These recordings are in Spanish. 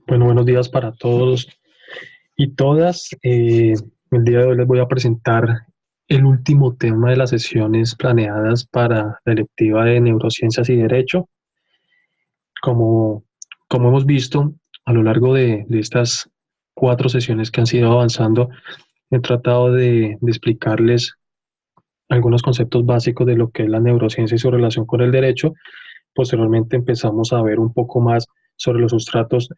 Bueno, buenos días para todos y todas. El día de hoy les voy a presentar el último tema de las sesiones planeadas para la electiva de Neurociencias y Derecho. Como, como hemos visto a lo largo de estas 4 sesiones que han sido avanzando, he tratado de explicarles algunos conceptos básicos de lo que es la neurociencia y su relación con el derecho. Posteriormente empezamos a ver un poco más sobre los sustratos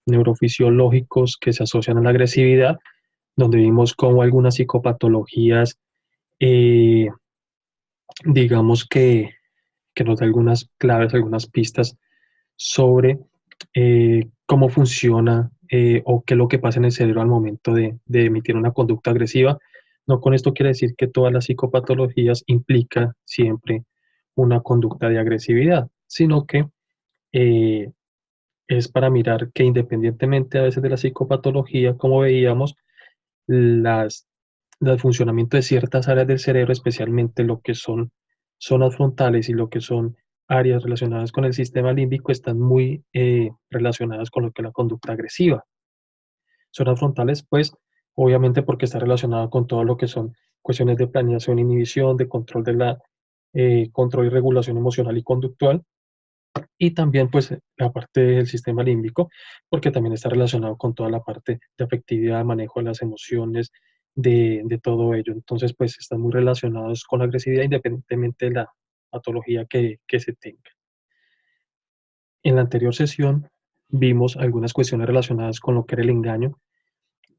neurofisiológicos que se asocian a la agresividad, donde vimos cómo algunas psicopatologías, eh, digamos que nos da algunas claves, algunas pistas sobre cómo funciona o qué es lo que pasa en el cerebro al momento de emitir una conducta agresiva. No con esto quiere decir que todas las psicopatologías implican siempre una conducta de agresividad, sino que eh, es para mirar que independientemente a veces de la psicopatología, como veíamos, las, el funcionamiento de ciertas áreas del cerebro, especialmente lo que son zonas frontales y lo que son áreas relacionadas con el sistema límbico, están muy relacionadas con lo que es la conducta agresiva. Zonas frontales, pues, obviamente porque está relacionado con todo lo que son cuestiones de planeación, inhibición, de control de la control y regulación emocional y conductual, y también pues la parte del sistema límbico, porque también está relacionado con toda la parte de afectividad, manejo de las emociones, de todo ello. Entonces pues están muy relacionados con la agresividad independientemente de la patología que se tenga. En la anterior sesión vimos algunas cuestiones relacionadas con lo que era el engaño.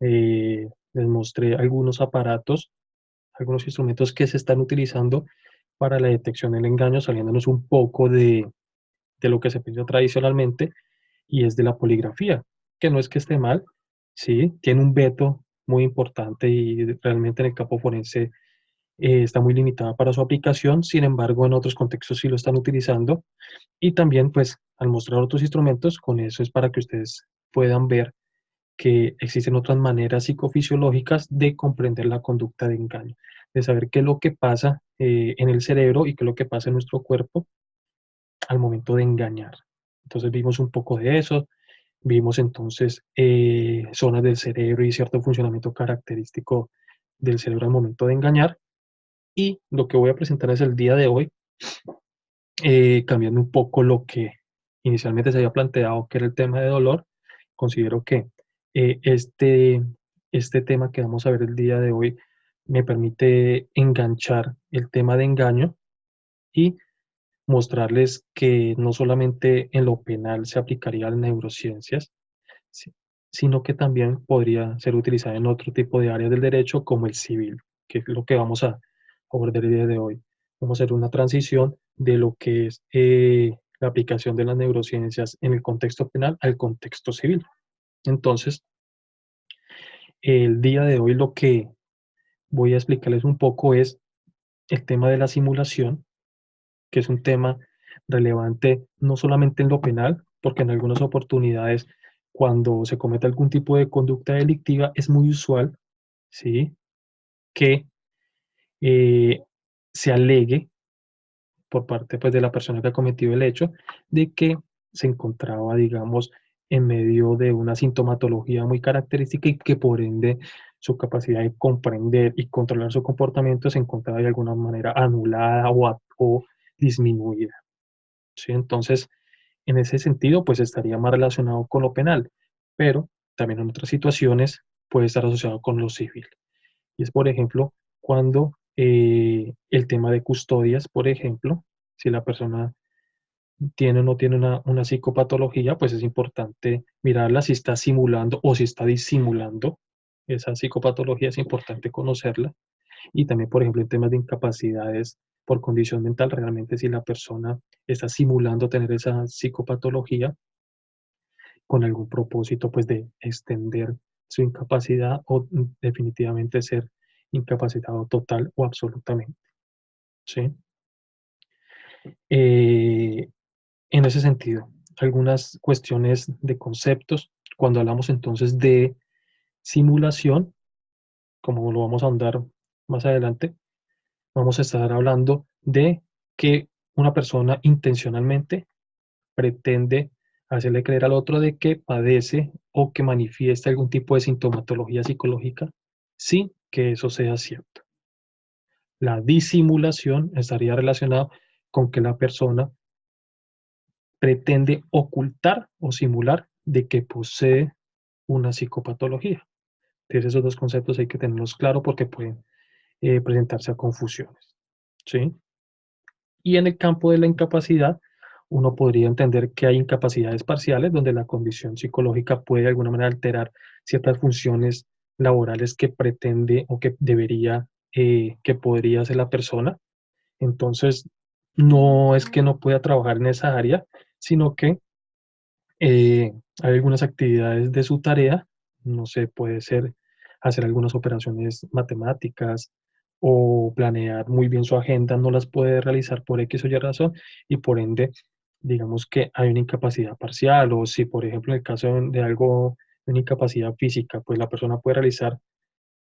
Les mostré algunos aparatos, algunos instrumentos que se están utilizando para la detección del engaño, saliéndonos un poco de lo que se piensa tradicionalmente, y es de la poligrafía, que no es que esté mal, sí, tiene un veto muy importante y realmente en el campo forense está muy limitada para su aplicación. Sin embargo, en otros contextos sí lo están utilizando, y también pues al mostrar otros instrumentos, con eso es para que ustedes puedan ver que existen otras maneras psicofisiológicas de comprender la conducta de engaño, de saber qué es lo que pasa en el cerebro y qué es lo que pasa en nuestro cuerpo al momento de engañar. Entonces vimos un poco de eso, vimos entonces zonas del cerebro y cierto funcionamiento característico del cerebro al momento de engañar. Y lo que voy a presentar es el día de hoy, cambiando un poco lo que inicialmente se había planteado, que era el tema de dolor. Considero que eh, este, este tema que vamos a ver el día de hoy me permite enganchar el tema de engaño y mostrarles que no solamente en lo penal se aplicaría a las neurociencias, si- sino que también podría ser utilizada en otro tipo de áreas del derecho como el civil, que es lo que vamos a abordar el día de hoy. Vamos a hacer una transición de lo que es la aplicación de las neurociencias en el contexto penal al contexto civil. Entonces, el día de hoy lo que voy a explicarles un poco es el tema de la simulación, que es un tema relevante no solamente en lo penal, porque en algunas oportunidades cuando se comete algún tipo de conducta delictiva es muy usual, ¿sí?, que eh, se alegue por parte pues, de la persona que ha cometido el hecho de que se encontraba, digamos, en medio de una sintomatología muy característica y que por ende su capacidad de comprender y controlar su comportamiento se encontraba de alguna manera anulada o disminuida. ¿Sí? Entonces, en ese sentido, pues estaría más relacionado con lo penal, pero también en otras situaciones puede estar asociado con lo civil. Y es, por ejemplo, cuando el tema de custodias, por ejemplo, si la persona tiene o no tiene una psicopatología, pues es importante mirarla si está simulando o si está disimulando esa psicopatología, es importante conocerla. Y también, por ejemplo, en temas de incapacidades por condición mental, realmente si la persona está simulando tener esa psicopatología con algún propósito, pues de extender su incapacidad o definitivamente ser incapacitado total o absolutamente, ¿sí? Eh, en ese sentido, algunas cuestiones de conceptos, cuando hablamos entonces de simulación, como lo vamos a ahondar más adelante, vamos a estar hablando de que una persona intencionalmente pretende hacerle creer al otro de que padece o que manifiesta algún tipo de sintomatología psicológica sin que eso sea cierto. La disimulación estaría relacionada con que la persona pretende ocultar o simular de que posee una psicopatología. Entonces esos dos conceptos hay que tenerlos claros porque pueden presentarse a confusiones. ¿Sí? Y en el campo de la incapacidad, uno podría entender que hay incapacidades parciales donde la condición psicológica puede de alguna manera alterar ciertas funciones laborales que pretende o que debería, que podría hacer la persona. Entonces, no es que no pueda trabajar en esa área, sino que hay algunas actividades de su tarea, no sé, puede ser hacer algunas operaciones matemáticas o planear muy bien su agenda, no las puede realizar por X o Y razón y por ende, digamos que hay una incapacidad parcial o si, por ejemplo, en el caso de algo, de una incapacidad física, pues la persona puede realizar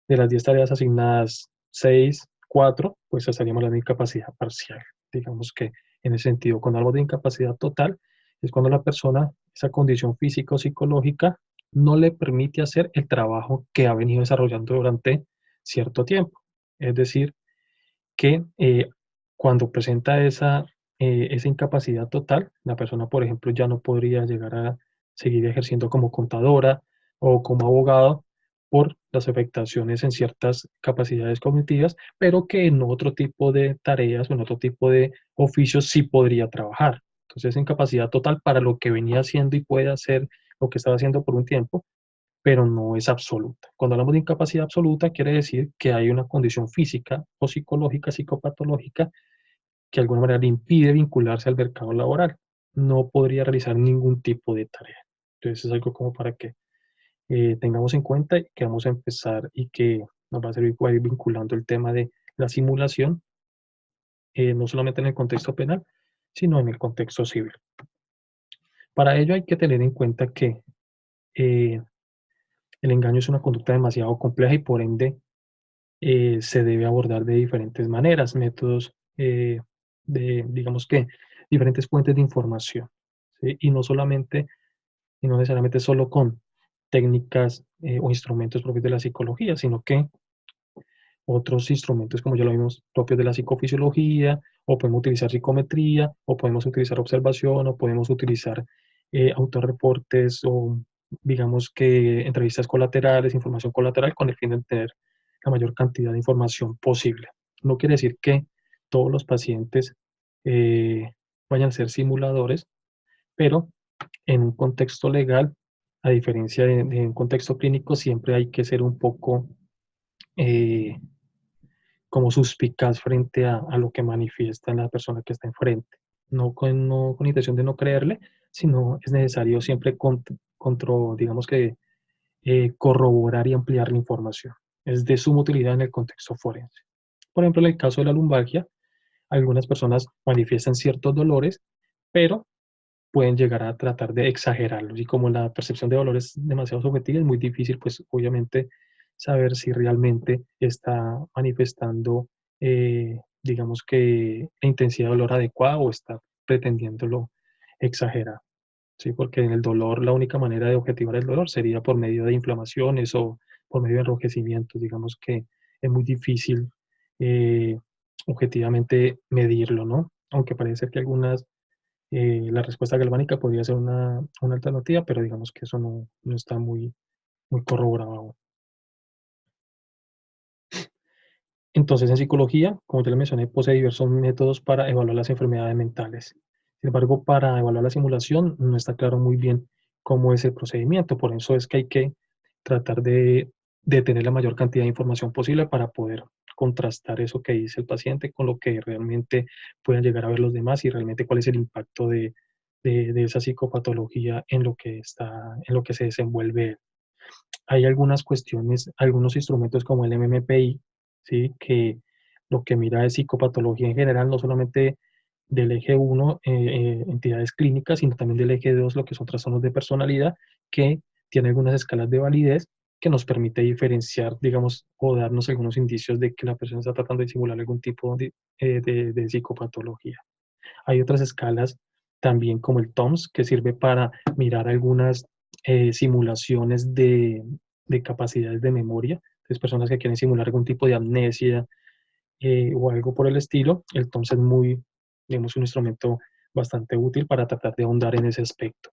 de las 10 tareas asignadas 6 4 pues estaríamos hablando de incapacidad parcial. Digamos que en ese sentido, cuando hablamos de incapacidad total, es cuando la persona, esa condición física o psicológica, no le permite hacer el trabajo que ha venido desarrollando durante cierto tiempo. Es decir, que cuando presenta esa incapacidad total, la persona, por ejemplo, ya no podría llegar a seguir ejerciendo como contadora o como abogado por las afectaciones en ciertas capacidades cognitivas, pero que en otro tipo de tareas o en otro tipo de oficios sí podría trabajar. Entonces, incapacidad total para lo que venía haciendo y puede hacer lo que estaba haciendo por un tiempo, pero no es absoluta. Cuando hablamos de incapacidad absoluta, quiere decir que hay una condición física o psicológica, psicopatológica, que de alguna manera le impide vincularse al mercado laboral. No podría realizar ningún tipo de tarea. Entonces es algo como para que tengamos en cuenta y que vamos a empezar y que nos va a servir para ir vinculando el tema de la simulación, no solamente en el contexto penal, sino en el contexto civil. Para ello hay que tener en cuenta que eh, el engaño es una conducta demasiado compleja y por ende se debe abordar de diferentes maneras, métodos digamos que, diferentes fuentes de información, ¿sí? Y no solamente, y no necesariamente solo con técnicas o instrumentos propios de la psicología, sino que otros instrumentos, como ya lo vimos, propios de la psicofisiología, o podemos utilizar psicometría, o podemos utilizar observación, o podemos utilizar autorreportes, o digamos que entrevistas colaterales, información colateral, con el fin de tener la mayor cantidad de información posible. No quiere decir que todos los pacientes eh, vayan a ser simuladores, pero en un contexto legal, a diferencia de un contexto clínico, siempre hay que ser un poco eh, como suspicaz frente a lo que manifiesta la persona que está enfrente. No con intención de no creerle, sino es necesario siempre digamos que corroborar y ampliar la información. Es de suma utilidad en el contexto forense. Por ejemplo, en el caso de la lumbalgia, algunas personas manifiestan ciertos dolores, pero pueden llegar a tratar de exagerarlos. Y como la percepción de dolor es demasiado subjetiva, es muy difícil, pues obviamente, saber si realmente está manifestando, digamos que la intensidad de dolor adecuada o está pretendiéndolo exagerar. ¿Sí? Porque en el dolor, la única manera de objetivar el dolor sería por medio de inflamaciones o por medio de enrojecimientos. Digamos que es muy difícil eh, objetivamente medirlo, ¿no? Aunque parece ser que la respuesta galvánica podría ser una alternativa, pero digamos que eso no está muy corroborado aún. Entonces, en psicología, como ya le mencioné, posee diversos métodos para evaluar las enfermedades mentales. Sin embargo, para evaluar la simulación no está claro muy bien cómo es el procedimiento. Por eso es que hay que tratar de tener la mayor cantidad de información posible para poder contrastar eso que dice el paciente con lo que realmente puedan llegar a ver los demás y realmente cuál es el impacto de esa psicopatología en lo que se desenvuelve. Hay algunas cuestiones, algunos instrumentos como el MMPI, ¿sí? Que lo que mira es psicopatología en general, no solamente del eje 1, entidades clínicas, sino también del eje 2, lo que son trastornos de personalidad, que tiene algunas escalas de validez que nos permite diferenciar, digamos, o darnos algunos indicios de que la persona está tratando de simular algún tipo de psicopatología. Hay otras escalas también como el TOMS, que sirve para mirar algunas simulaciones de capacidades de memoria. Entonces, personas que quieren simular algún tipo de amnesia o algo por el estilo, el TOMS es muy, digamos, un instrumento bastante útil para tratar de ahondar en ese aspecto.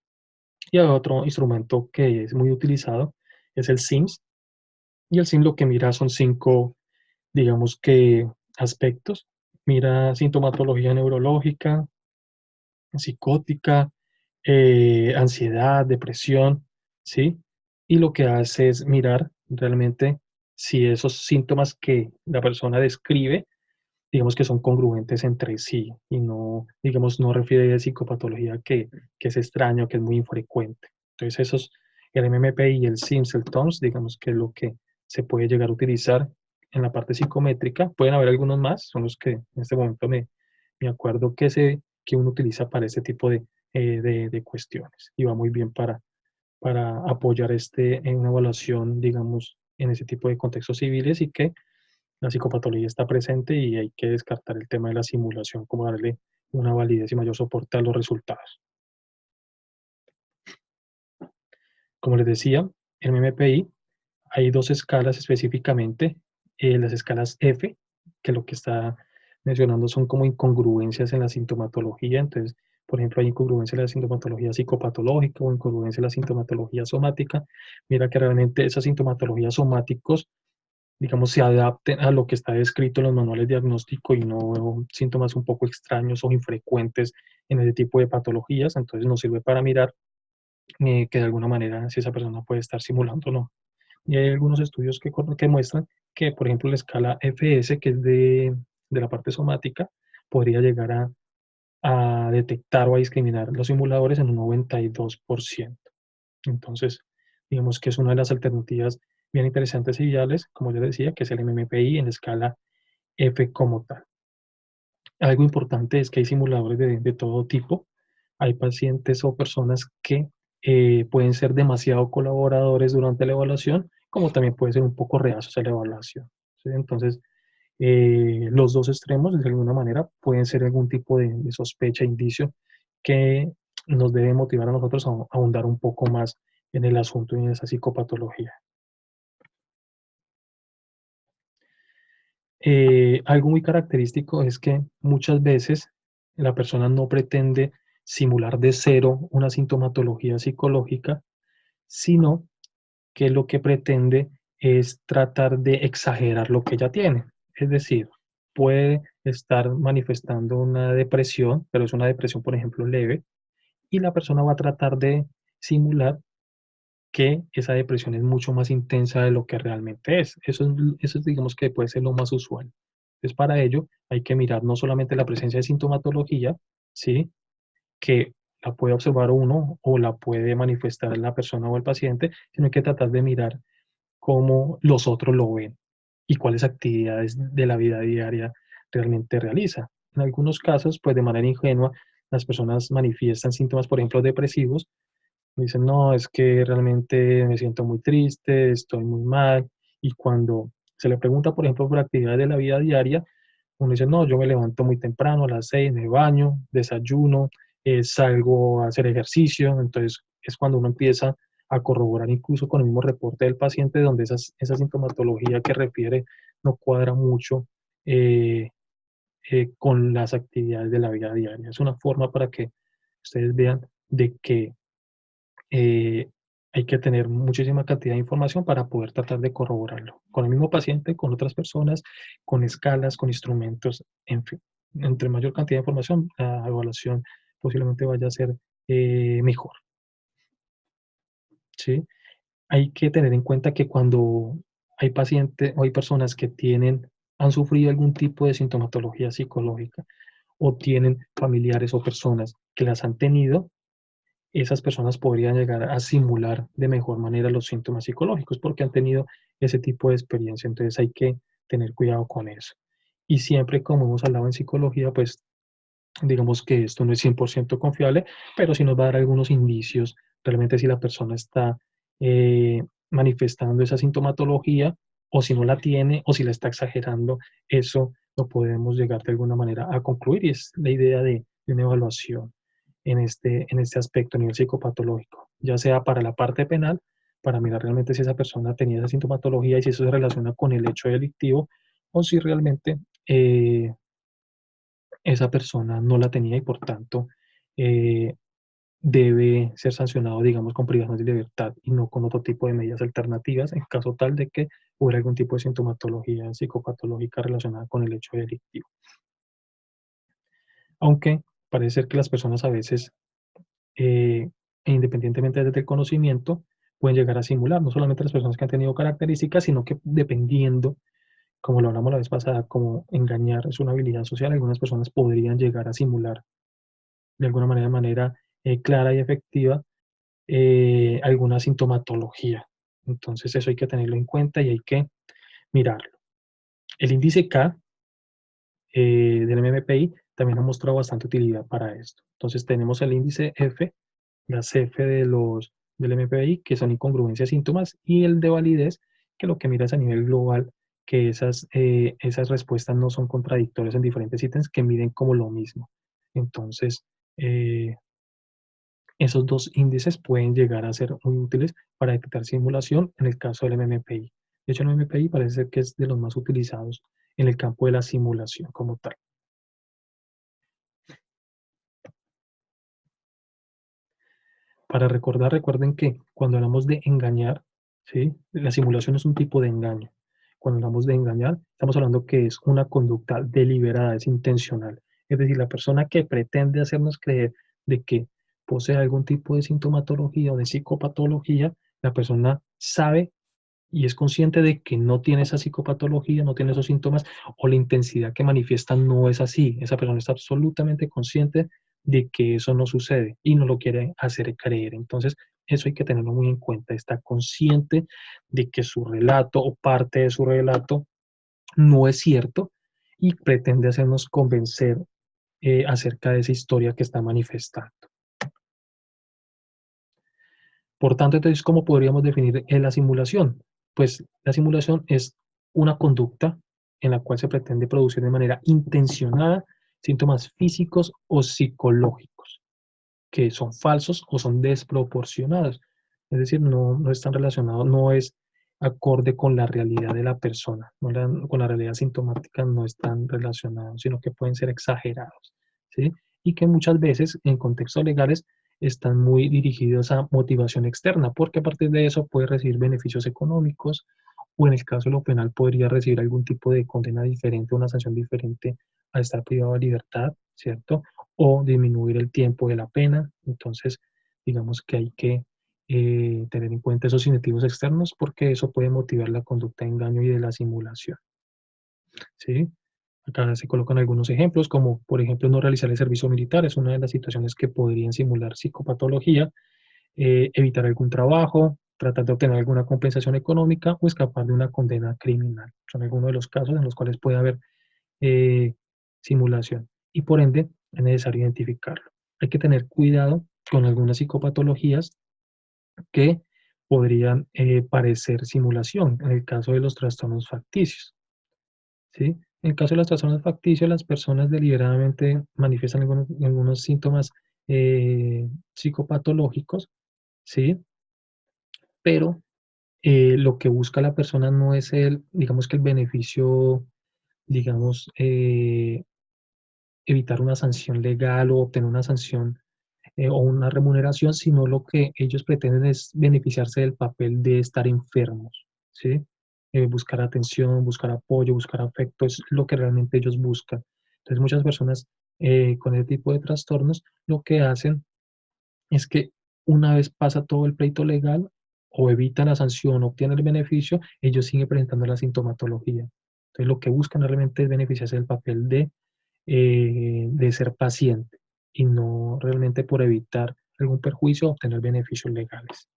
Y hay otro instrumento que es muy utilizado, es el SIMS, y el SIMS lo que mira son 5, digamos que, aspectos. Mira sintomatología neurológica, psicótica, ansiedad, depresión, ¿sí? Y lo que hace es mirar realmente si esos síntomas que la persona describe, digamos que son congruentes entre sí y no, digamos, no refiere a psicopatología que es extraño, que es muy infrecuente. Entonces, el MMPI y el SIMS, el TOMS, digamos que es lo que se puede llegar a utilizar en la parte psicométrica. Pueden haber algunos más, son los que en este momento me acuerdo que uno utiliza para este tipo de cuestiones y va muy bien para apoyar en una evaluación, digamos, en ese tipo de contextos civiles y que la psicopatología está presente y hay que descartar el tema de la simulación, como darle una validez y mayor soporte a los resultados. Como les decía, en MMPI hay dos escalas específicamente, las escalas F, que lo que está mencionando son como incongruencias en la sintomatología. Entonces, por ejemplo, hay incongruencia en la sintomatología psicopatológica o incongruencia en la sintomatología somática. Mira que realmente esas sintomatologías somáticos, digamos, se adapten a lo que está descrito en los manuales diagnósticos y no síntomas un poco extraños o infrecuentes en ese tipo de patologías. Entonces, nos sirve para mirar que de alguna manera si esa persona puede estar simulando o no. Y hay algunos estudios que muestran que, por ejemplo, la escala FS, que es de la parte somática, podría llegar a detectar o a discriminar los simuladores en un 92%. Entonces, digamos que es una de las alternativas bien interesantes y viables, como yo decía, que es el MMPI en la escala F como tal. Algo importante es que hay simuladores de todo tipo. Hay pacientes o personas que pueden ser demasiado colaboradores durante la evaluación, como también pueden ser un poco reacios a la evaluación, ¿sí? Entonces, los dos extremos, de alguna manera, pueden ser algún tipo de sospecha, indicio, que nos debe motivar a nosotros a ahondar un poco más en el asunto y en esa psicopatología. Algo muy característico es que muchas veces la persona no pretende simular de cero una sintomatología psicológica, sino que lo que pretende es tratar de exagerar lo que ya tiene. Es decir, puede estar manifestando una depresión, pero es una depresión, por ejemplo, leve, y la persona va a tratar de simular que esa depresión es mucho más intensa de lo que realmente es. Eso es, digamos, que puede ser lo más usual. Entonces, para ello hay que mirar no solamente la presencia de sintomatología, ¿sí? Que la puede observar uno o la puede manifestar la persona o el paciente, sino hay que tratar de mirar cómo los otros lo ven y cuáles actividades de la vida diaria realmente realiza. En algunos casos, pues de manera ingenua, las personas manifiestan síntomas, por ejemplo, depresivos. Dicen, no, es que realmente me siento muy triste, estoy muy mal. Y cuando se le pregunta, por ejemplo, por actividades de la vida diaria, uno dice, no, yo me levanto muy temprano, a las 6, me baño, desayuno, salgo a hacer ejercicio. Entonces es cuando uno empieza a corroborar incluso con el mismo reporte del paciente, donde esa sintomatología que refiere no cuadra mucho eh, con las actividades de la vida diaria. Es una forma para que ustedes vean de que eh, hay que tener muchísima cantidad de información para poder tratar de corroborarlo. Con el mismo paciente, con otras personas, con escalas, con instrumentos, en fin. Entre mayor cantidad de información, la evaluación posiblemente vaya a ser mejor, ¿sí? Hay que tener en cuenta que cuando hay pacientes o hay personas que han sufrido algún tipo de sintomatología psicológica o tienen familiares o personas que las han tenido, esas personas podrían llegar a simular de mejor manera los síntomas psicológicos porque han tenido ese tipo de experiencia. Entonces hay que tener cuidado con eso. Y siempre, como hemos hablado en psicología, pues digamos que esto no es 100% confiable, pero sí nos va a dar algunos indicios realmente si la persona está eh, manifestando esa sintomatología o si no la tiene o si la está exagerando. Eso lo podemos llegar de alguna manera a concluir y es la idea de una evaluación en este aspecto a nivel psicopatológico, ya sea para la parte penal, para mirar realmente si esa persona tenía esa sintomatología y si eso se relaciona con el hecho delictivo, o si realmente esa persona no la tenía y por tanto eh, debe ser sancionado, digamos, con privación de libertad y no con otro tipo de medidas alternativas en caso tal de que hubiera algún tipo de sintomatología psicopatológica relacionada con el hecho delictivo. Aunque parece ser que las personas a veces, eh, independientemente del conocimiento, pueden llegar a simular, no solamente las personas que han tenido características, sino que dependiendo, como lo hablamos la vez pasada, como engañar es una habilidad social, algunas personas podrían llegar a simular de alguna manera clara y efectiva alguna sintomatología. Entonces eso hay que tenerlo en cuenta y hay que mirarlo. El índice K del MMPI también ha mostrado bastante utilidad para esto. Entonces tenemos el índice F, las F del MPI, que son incongruencias, síntomas, y el de validez, que lo que mira es a nivel global, que esas respuestas no son contradictorias en diferentes ítems que miden como lo mismo. Entonces, eh, esos dos índices pueden llegar a ser muy útiles para detectar simulación en el caso del MMPI. De hecho, el MMPI parece ser que es de los más utilizados en el campo de la simulación como tal. Para recordar, recuerden que cuando hablamos de engañar, ¿sí? La simulación es un tipo de engaño. Cuando hablamos de engañar, estamos hablando que es una conducta deliberada, es intencional. Es decir, la persona que pretende hacernos creer de que posee algún tipo de sintomatología o de psicopatología, la persona sabe y es consciente de que no tiene esa psicopatología, no tiene esos síntomas o la intensidad que manifiesta no es así. Esa persona está absolutamente consciente de que eso no sucede y no lo quiere hacer creer. Entonces, eso hay que tenerlo muy en cuenta. Está consciente de que su relato o parte de su relato no es cierto y pretende hacernos convencer acerca de esa historia que está manifestando. Por tanto, entonces, ¿cómo podríamos definir la simulación? Pues la simulación es una conducta en la cual se pretende producir de manera intencionada síntomas físicos o psicológicos que son falsos o son desproporcionados. Es decir, no están relacionados, no es acorde con la realidad de la persona, con la realidad sintomática no están relacionados, sino que pueden ser exagerados, ¿sí? Y que muchas veces en contextos legales están muy dirigidos a motivación externa, porque a partir de eso puede recibir beneficios económicos o en el caso de lo penal podría recibir algún tipo de condena diferente, una sanción diferente a estar privado de libertad, ¿cierto? O disminuir el tiempo de la pena. Entonces, digamos que hay que tener en cuenta esos incentivos externos porque eso puede motivar la conducta de engaño y de la simulación, ¿sí? Acá se colocan algunos ejemplos, como por ejemplo no realizar el servicio militar, es una de las situaciones que podrían simular psicopatología, evitar algún trabajo, tratar de obtener alguna compensación económica o escapar de una condena criminal. Son algunos de los casos en los cuales puede haber eh, simulación y por ende es necesario identificarlo. Hay que tener cuidado con algunas psicopatologías que podrían parecer simulación, en el caso de los trastornos facticios, ¿sí? En el caso de los trastornos facticios, las personas deliberadamente manifiestan algunos síntomas psicopatológicos, ¿sí? Pero lo que busca la persona no es digamos que el beneficio, digamos, evitar una sanción legal o obtener una sanción o una remuneración, sino lo que ellos pretenden es beneficiarse del papel de estar enfermos, ¿sí? Buscar atención, buscar apoyo, buscar afecto, es lo que realmente ellos buscan. Entonces, muchas personas con ese tipo de trastornos lo que hacen es que una vez pasa todo el pleito legal o evitan la sanción, obtienen el beneficio, ellos siguen presentando la sintomatología. Entonces, lo que buscan realmente es beneficiarse del papel de ser paciente y no realmente por evitar algún perjuicio o obtener beneficios legales.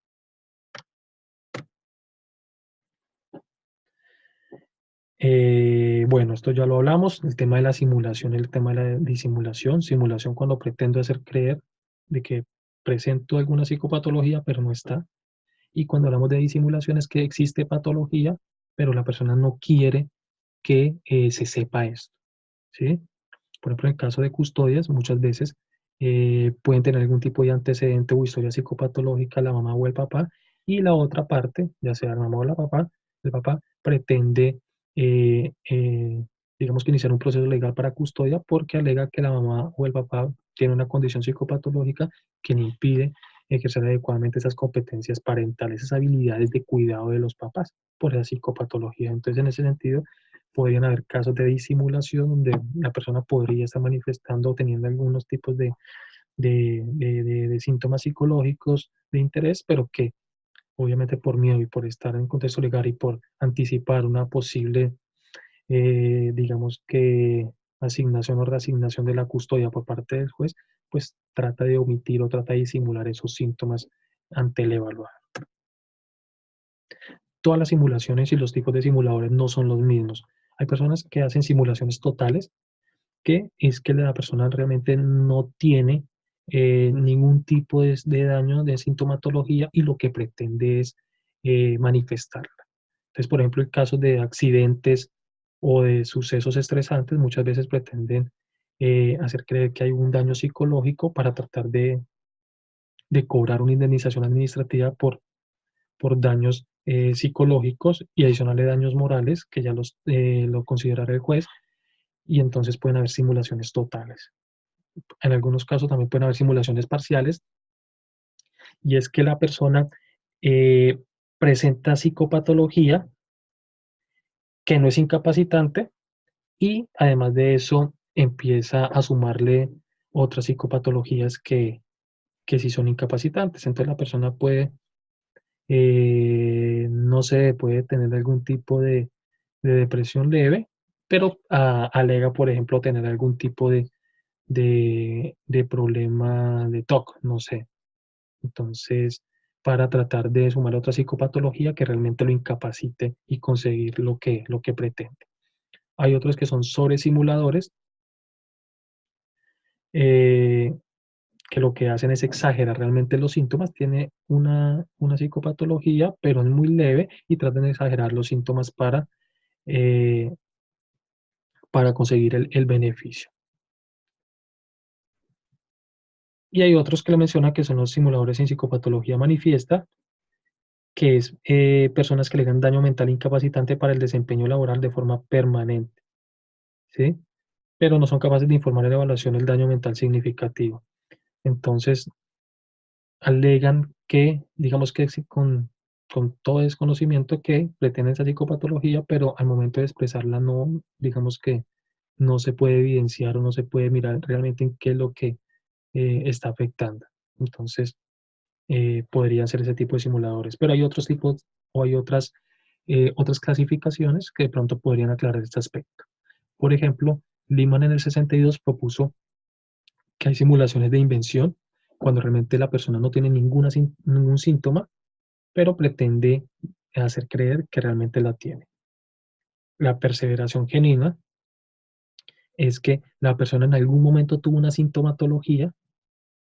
Bueno, esto ya lo hablamos, el tema de la simulación, el tema de la disimulación, simulación cuando pretendo hacer creer de que presento alguna psicopatología, pero no está. Y cuando hablamos de disimulación es que existe patología, pero la persona no quiere que se sepa esto, ¿sí? Por ejemplo, en el caso de custodias, muchas veces pueden tener algún tipo de antecedente o historia psicopatológica la mamá o el papá, y la otra parte, ya sea la mamá o el papá pretende, eh, eh, digamos que iniciar un proceso legal para custodia porque alega que la mamá o el papá tiene una condición psicopatológica que le impide ejercer adecuadamente esas competencias parentales, esas habilidades de cuidado de los papás por esa psicopatología. Entonces, en ese sentido, podrían haber casos de disimulación donde la persona podría estar manifestando o teniendo algunos tipos de síntomas psicológicos de interés, pero que obviamente por miedo y por estar en contexto legal y por anticipar una posible, digamos que asignación o reasignación de la custodia por parte del juez, pues trata de omitir o trata de disimular esos síntomas ante el evaluado. Todas las simulaciones y los tipos de simuladores no son los mismos. Hay personas que hacen simulaciones totales, que es que la persona realmente no tiene ningún tipo de daño, de sintomatología, y lo que pretende es manifestarla. Entonces, por ejemplo, en casos de accidentes o de sucesos estresantes, muchas veces pretenden hacer creer que hay un daño psicológico para tratar de cobrar una indemnización administrativa por daños psicológicos y adicionales daños morales, que ya lo considerará el juez, y entonces pueden haber simulaciones totales. En algunos casos también pueden haber simulaciones parciales, y es que la persona eh, presenta psicopatología que no es incapacitante, y además de eso empieza a sumarle otras psicopatologías que sí son incapacitantes. Entonces la persona puede, no sé, puede tener algún tipo de depresión leve, pero alega, por ejemplo, tener algún tipo de problema de TOC, no sé. Entonces, para tratar de sumar otra psicopatología que realmente lo incapacite y conseguir lo que pretende. Hay otros que son sobresimuladores, eh, que lo que hacen es exagerar realmente los síntomas. Tiene una psicopatología, pero es muy leve y tratan de exagerar los síntomas eh, para conseguir el beneficio. Y hay otros que le menciona que son los simuladores en psicopatología manifiesta, que es personas que le dan daño mental incapacitante para el desempeño laboral de forma permanente, ¿sí? Pero no son capaces de informar en la evaluación el daño mental significativo. Entonces, alegan que, digamos que sí, con todo desconocimiento, que pretenden esa psicopatología, pero al momento de expresarla no, digamos que no se puede evidenciar o no se puede mirar realmente en qué es lo que está afectando. Entonces, podrían ser ese tipo de simuladores. Pero hay otros tipos o hay otras clasificaciones que de pronto podrían aclarar este aspecto. Por ejemplo, Liman en el 62 propuso que hay simulaciones de invención cuando realmente la persona no tiene ningún síntoma, pero pretende hacer creer que realmente la tiene. La perseveración genuina es que la persona en algún momento tuvo una sintomatología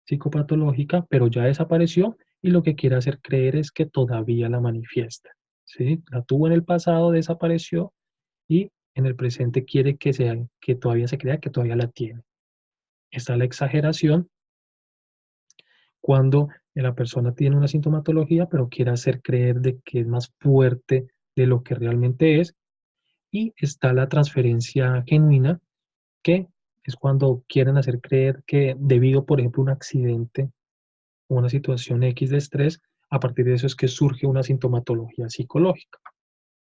psicopatológica, pero ya desapareció, y lo que quiere hacer creer es que todavía la manifiesta, ¿sí? La tuvo en el pasado, desapareció, y en el presente quiere que todavía se crea que todavía la tiene. Está la exageración, cuando la persona tiene una sintomatología, pero quiere hacer creer de que es más fuerte de lo que realmente es. Y está la transferencia genuina, que es cuando quieren hacer creer que debido, por ejemplo, a un accidente o una situación X de estrés, a partir de eso es que surge una sintomatología psicológica.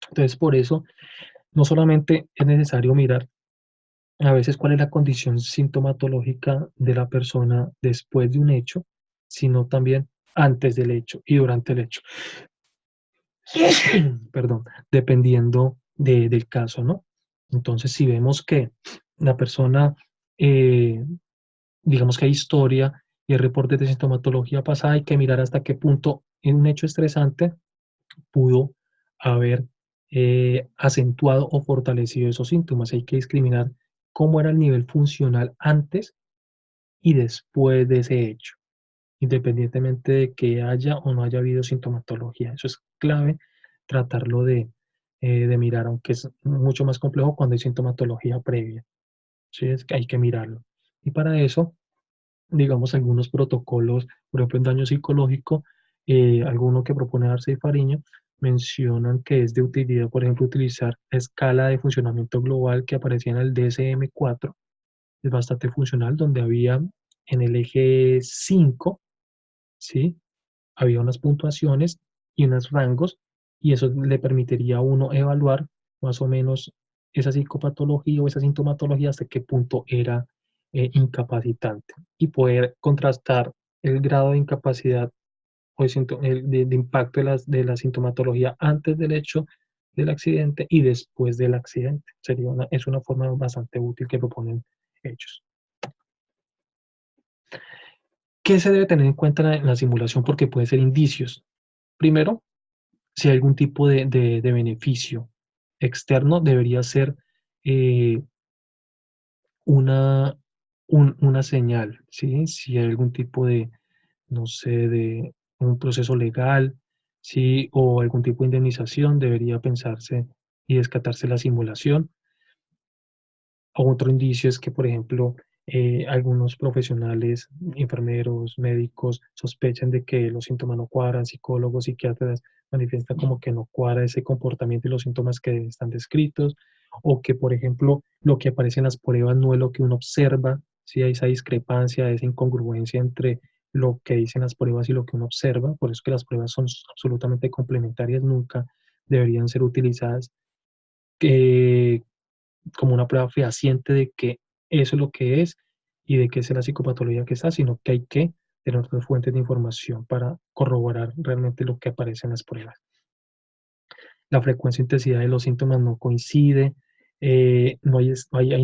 Entonces, por eso, no solamente es necesario mirar a veces cuál es la condición sintomatológica de la persona después de un hecho, sino también antes del hecho y durante el hecho. Perdón, dependiendo del caso, ¿no? Entonces, si vemos que la persona, eh, digamos que hay historia y hay reportes de sintomatología pasada, hay que mirar hasta qué punto en un hecho estresante pudo haber acentuado o fortalecido esos síntomas. Hay que discriminar cómo era el nivel funcional antes y después de ese hecho, independientemente de que haya o no haya habido sintomatología. Eso es clave tratarlo de mirar, aunque es mucho más complejo cuando hay sintomatología previa. Sí, es que hay que mirarlo. Y para eso digamos, algunos protocolos, por ejemplo, en daño psicológico, alguno que propone Arce y Fariña, mencionan que es de utilidad, por ejemplo, utilizar la escala de funcionamiento global que aparecía en el DSM-4, es bastante funcional, donde había en el eje 5, ¿sí? Había unas puntuaciones y unos rangos, y eso le permitiría a uno evaluar más o menos esa psicopatología o esa sintomatología hasta qué punto era incapacitante y poder contrastar el grado de incapacidad o de impacto de la sintomatología antes del hecho del accidente y después del accidente. Es una forma bastante útil que proponen ellos. ¿Qué se debe tener en cuenta en la simulación? Porque puede ser indicios. Primero, si hay algún tipo de beneficio externo, debería ser eh, una, una señal, ¿sí? Si hay algún tipo de, no sé, de un proceso legal, ¿sí? O algún tipo de indemnización, debería pensarse y descartarse la simulación. Otro indicio es que, por ejemplo, algunos profesionales, enfermeros, médicos, sospechan de que los síntomas no cuadran, psicólogos, psiquiatras manifiestan como que no cuadra ese comportamiento y los síntomas que están descritos, o que, por ejemplo, lo que aparece en las pruebas no es lo que uno observa, si hay esa discrepancia, esa incongruencia entre lo que dicen las pruebas y lo que uno observa, por eso que las pruebas son absolutamente complementarias, nunca deberían ser utilizadas eh, como una prueba fehaciente de que eso es lo que es y de que esa es la psicopatología que está, sino que hay que tener otras fuentes de información para corroborar realmente lo que aparece en las pruebas. La frecuencia e intensidad de los síntomas no coincide, hay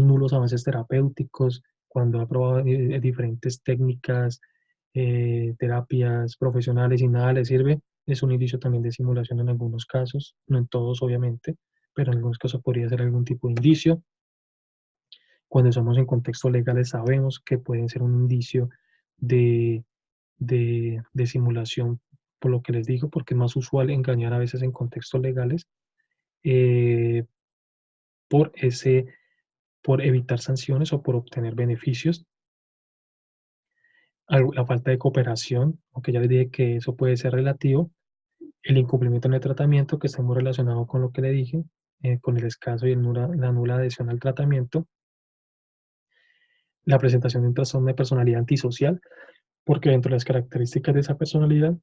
nulos avances terapéuticos cuando ha probado diferentes técnicas, terapias profesionales y nada le sirve, es un indicio también de simulación en algunos casos, no en todos obviamente, pero en algunos casos podría ser algún tipo de indicio. Cuando estamos en contextos legales sabemos que pueden ser un indicio de, de simulación, por lo que les digo, porque es más usual engañar a veces en contextos legales eh, por, por evitar sanciones o por obtener beneficios. La falta de cooperación, aunque ya les dije que eso puede ser relativo, el incumplimiento en el tratamiento, que está muy relacionado con lo que le dije, con el escaso y la nula adhesión al tratamiento, la presentación de un trastorno de personalidad antisocial, porque dentro de las características de esa personalidad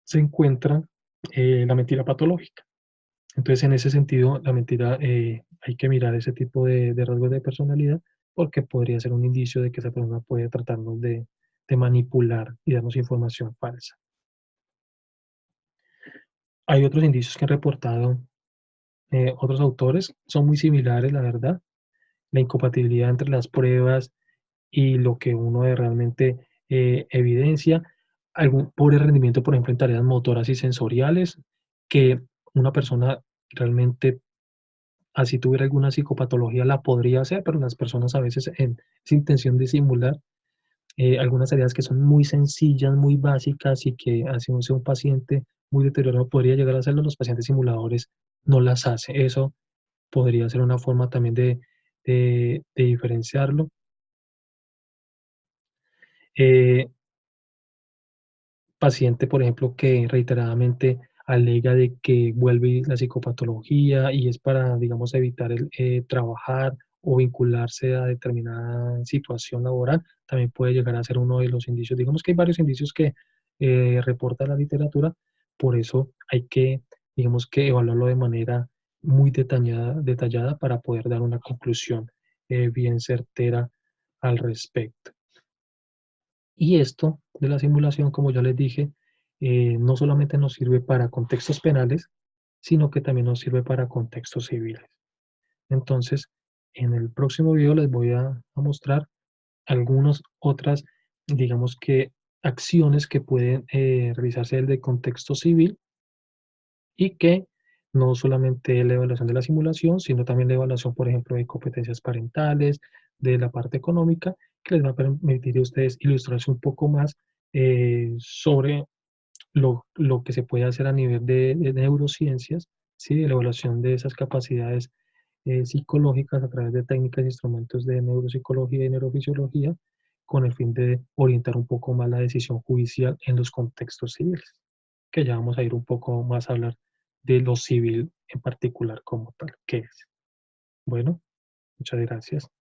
se encuentra la mentira patológica. Entonces, en ese sentido, la mentira, hay que mirar ese tipo de rasgos de personalidad porque podría ser un indicio de que esa persona puede tratarnos de manipular y darnos información falsa. Hay otros indicios que han reportado otros autores, son muy similares, la verdad. La incompatibilidad entre las pruebas y lo que uno realmente evidencia, algún pobre rendimiento, por ejemplo, en tareas motoras y sensoriales, que una persona realmente, así tuviera alguna psicopatología, la podría hacer, pero las personas a veces en esa intención de simular algunas tareas que son muy sencillas, muy básicas y que así un sea un paciente muy deteriorado podría llegar a hacerlo, los pacientes simuladores no las hace. Eso podría ser una forma también de diferenciarlo. Eh, Paciente, por ejemplo, que reiteradamente alega de que vuelve la psicopatología y es para, digamos, evitar el trabajar o vincularse a determinada situación laboral, también puede llegar a ser uno de los indicios. Digamos que hay varios indicios que reporta la literatura, por eso hay que, digamos que evaluarlo de manera muy detallada para poder dar una conclusión bien certera al respecto. Y esto de la simulación, como ya les dije, no solamente nos sirve para contextos penales, sino que también nos sirve para contextos civiles. Entonces, en el próximo video les voy a mostrar algunas otras, digamos que, acciones que pueden realizarse desde el contexto civil y que no solamente la evaluación de la simulación, sino también la evaluación, por ejemplo, de competencias parentales, de la parte económica, que les va a permitir a ustedes ilustrarse un poco más sobre lo que se puede hacer a nivel de neurociencias, ¿sí? De la evaluación de esas capacidades psicológicas a través de técnicas e instrumentos de neuropsicología y neurofisiología con el fin de orientar un poco más la decisión judicial en los contextos civiles, que ya vamos a ir un poco más a hablar de lo civil en particular como tal, que es. Bueno, muchas gracias.